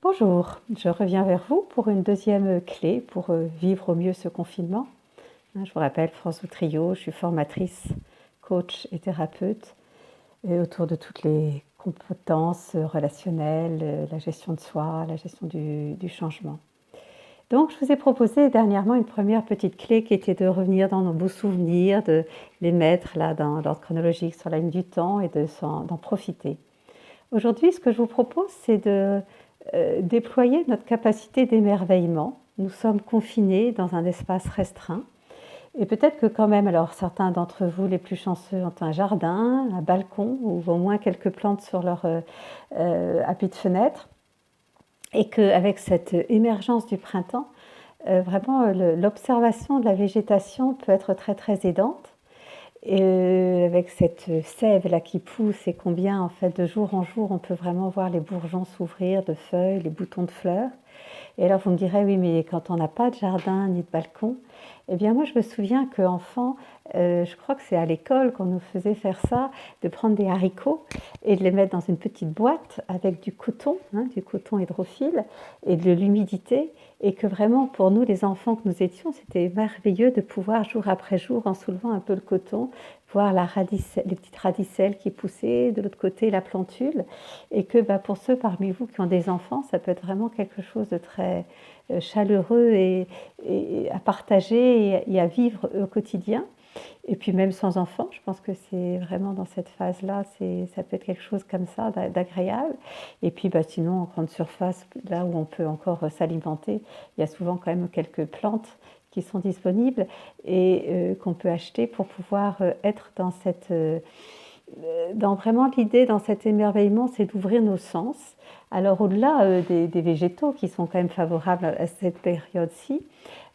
Bonjour, je reviens vers vous pour une deuxième clé pour vivre au mieux ce confinement. Je vous rappelle, France Outrio, je suis formatrice, coach et thérapeute et autour de toutes les compétences relationnelles, la gestion de soi, la gestion du changement. Donc je vous ai proposé dernièrement une première petite clé qui était de revenir dans nos beaux souvenirs, de les mettre là dans l'ordre chronologique sur la ligne du temps et d'en profiter. Aujourd'hui, ce que je vous propose, c'est de déployer notre capacité d'émerveillement. Nous sommes confinés dans un espace restreint. Et peut-être que quand même, alors certains d'entre vous, les plus chanceux, ont un jardin, un balcon ou au moins quelques plantes sur leur appui de fenêtre. Et qu'avec cette émergence du printemps, vraiment l'observation de la végétation peut être très très aidante. Et avec cette sève là qui pousse et combien en fait de jour en jour on peut vraiment voir les bourgeons s'ouvrir de feuilles, les boutons de fleurs. Et alors vous me direz oui mais quand on n'a pas de jardin ni de balcon, eh bien moi je me souviens qu'enfant, je crois que c'est à l'école qu'on nous faisait faire ça, de prendre des haricots et de les mettre dans une petite boîte avec du coton hydrophile et de l'humidité, et que vraiment pour nous les enfants que nous étions, c'était merveilleux de pouvoir jour après jour, en soulevant un peu le coton, voir les petites radicelles qui poussaient, de l'autre côté la plantule, et que pour ceux parmi vous qui ont des enfants, ça peut être vraiment quelque chose de très chaleureux et à partager et à vivre au quotidien. Et puis même sans enfants, je pense que c'est vraiment dans cette phase-là, ça peut être quelque chose comme ça d'agréable. Et puis sinon, en grande surface, là où on peut encore s'alimenter, il y a souvent quand même quelques plantes qui sont disponibles et qu'on peut acheter pour pouvoir être dans vraiment l'idée, dans cet émerveillement, c'est d'ouvrir nos sens. Alors au-delà des végétaux qui sont quand même favorables à cette période-ci,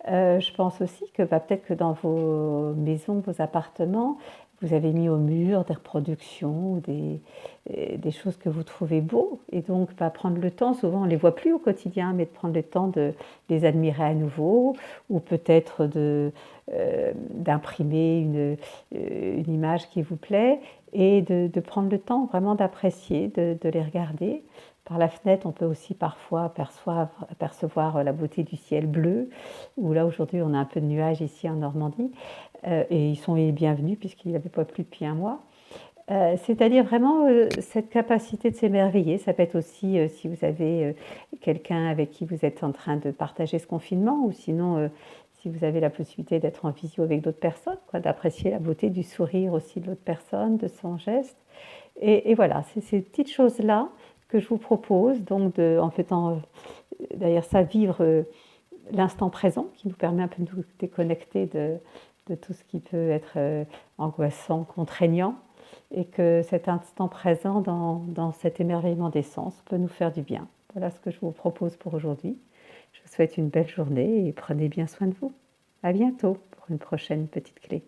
je pense aussi que peut-être que dans vos maisons, vos appartements, vous avez mis au mur des reproductions, des choses que vous trouvez beaux. Et donc, prendre le temps, souvent on ne les voit plus au quotidien, mais de prendre le temps de les admirer à nouveau, ou peut-être d'imprimer une image qui vous plaît, et de prendre le temps vraiment d'apprécier, de les regarder. Par la fenêtre, on peut aussi parfois apercevoir la beauté du ciel bleu, où là aujourd'hui on a un peu de nuages ici en Normandie, et ils sont les bienvenus puisqu'il n'avait pas plu depuis un mois. C'est-à-dire vraiment cette capacité de s'émerveiller. Ça peut être aussi si vous avez quelqu'un avec qui vous êtes en train de partager ce confinement, ou sinon si vous avez la possibilité d'être en visio avec d'autres personnes, d'apprécier la beauté du sourire aussi de l'autre personne, de son geste. Et voilà, c'est ces petites choses-là que je vous propose, donc en faisant d'ailleurs ça vivre l'instant présent, qui nous permet un peu de nous déconnecter de tout ce qui peut être angoissant, contraignant, et que cet instant présent dans cet émerveillement des sens peut nous faire du bien. Voilà ce que je vous propose pour aujourd'hui. Je vous souhaite une belle journée et prenez bien soin de vous. À bientôt pour une prochaine petite clé.